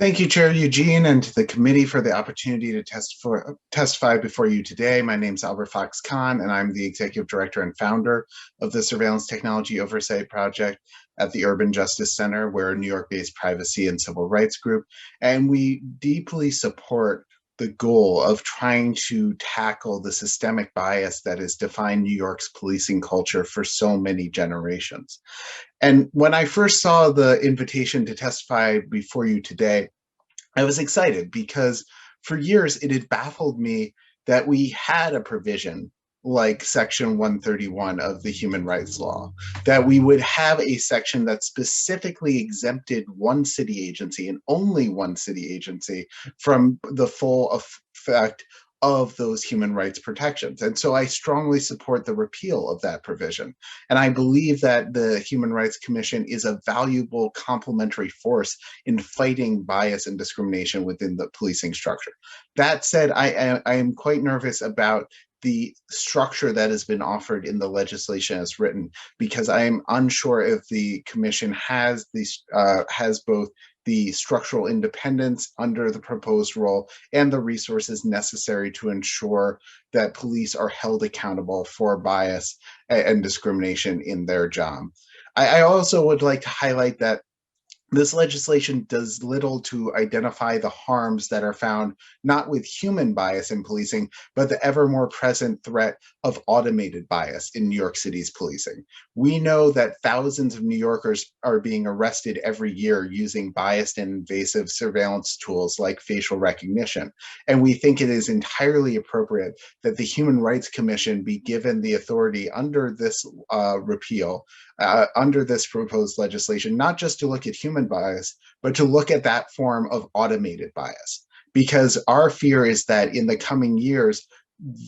Thank you, Chair Eugene, and to the committee for the opportunity to testify before you today. My name is Fox Cahn, and I'm the Executive Director and founder of the Surveillance Technology Oversight Project at the Urban Justice Center. We're a New York-based privacy and civil rights group, and we deeply support the goal of trying to tackle the systemic bias that has defined New York's policing culture for so many generations. And when I first saw the invitation to testify before you today, I was excited because for years it had baffled me that we had a provision like Section 131 of the Human Rights Law, that we would have a section that specifically exempted one city agency and only one city agency from the full effect of those human rights protections. And so I strongly support the repeal of that provision. And I believe that the Human Rights Commission is a valuable complementary force in fighting bias and discrimination within the policing structure. That said, I am quite nervous about the structure that has been offered in the legislation as written, because I am unsure if the commission has both the structural independence under the proposed role and the resources necessary to ensure that police are held accountable for bias and discrimination in their job. I also would like to highlight that this legislation does little to identify the harms that are found not with human bias in policing, but the ever more present threat of automated bias in New York City's policing. We know that thousands of New Yorkers are being arrested every year using biased and invasive surveillance tools like facial recognition. And we think it is entirely appropriate that the Human Rights Commission be given the authority under this repeal, under this proposed legislation, not just to look at human bias, but to look at that form of automated bias. Because our fear is that in the coming years,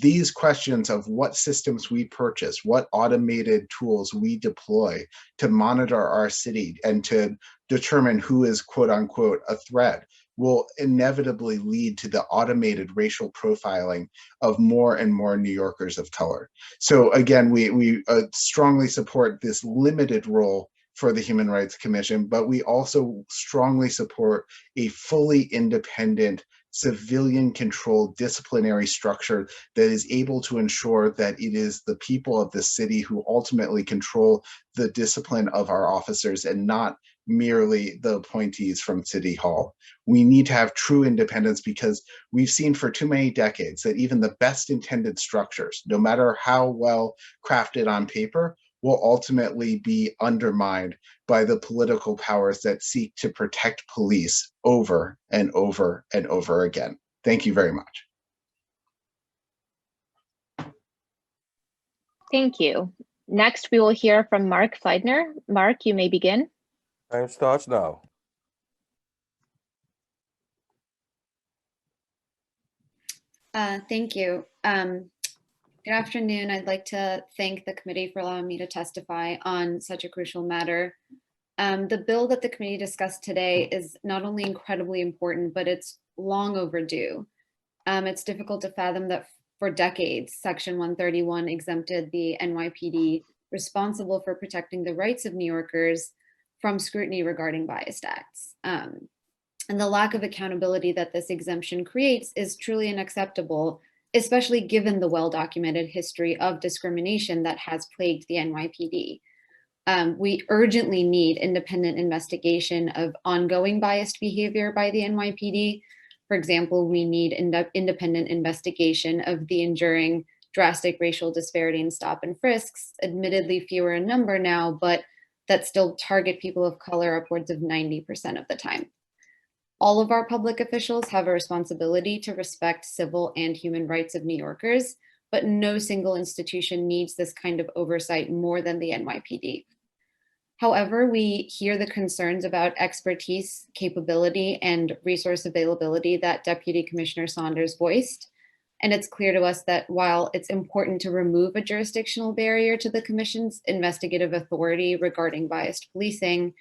these questions of what systems we purchase, what automated tools we deploy to monitor our city and to determine who is quote unquote a threat will inevitably lead to the automated racial profiling of more and more New Yorkers of color. So again, we strongly support this limited role for the Human Rights Commission, but we also strongly support a fully independent, civilian-controlled disciplinary structure that is able to ensure that it is the people of the city who ultimately control the discipline of our officers and not merely the appointees from City Hall. We need to have true independence because we've seen for too many decades that even the best intended structures, no matter how well crafted on paper, will ultimately be undermined by the political powers that seek to protect police over and over and over again. Thank you very much. Thank you. Next, we will hear from Mark Fleidner. Mark, you may begin. Time starts now. Thank you. Good afternoon. I'd like to thank the committee for allowing me to testify on such a crucial matter. The bill that the committee discussed today is not only incredibly important, but it's long overdue. It's difficult to fathom that for decades, Section 131 exempted the NYPD responsible for protecting the rights of New Yorkers from scrutiny regarding biased acts. And the lack of accountability that this exemption creates is truly unacceptable, especially given the well-documented history of discrimination that has plagued the NYPD. We urgently need independent investigation of ongoing biased behavior by the NYPD. For example, we need independent investigation of the enduring drastic racial disparity in stop and frisks, admittedly fewer in number now, but that still target people of color upwards of 90% of the time. All of our public officials have a responsibility to respect civil and human rights of New Yorkers, but no single institution needs this kind of oversight more than the NYPD. However, we hear the concerns about expertise, capability, and resource availability that Deputy Commissioner Saunders voiced. And it's clear to us that while it's important to remove a jurisdictional barrier to the Commission's investigative authority regarding biased policing,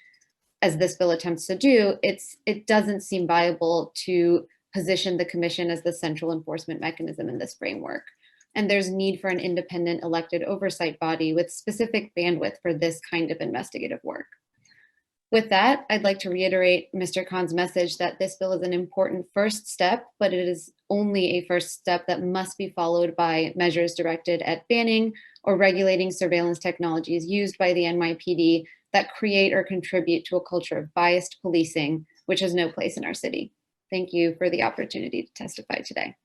as this bill attempts to do, it doesn't seem viable to position the Commission as the central enforcement mechanism in this framework. And there's need for an independent elected oversight body with specific bandwidth for this kind of investigative work. With that, I'd like to reiterate Mr. Cahn's message that this bill is an important first step, but it is only a first step that must be followed by measures directed at banning or regulating surveillance technologies used by the NYPD that create or contribute to a culture of biased policing, which has no place in our city. Thank you for the opportunity to testify today.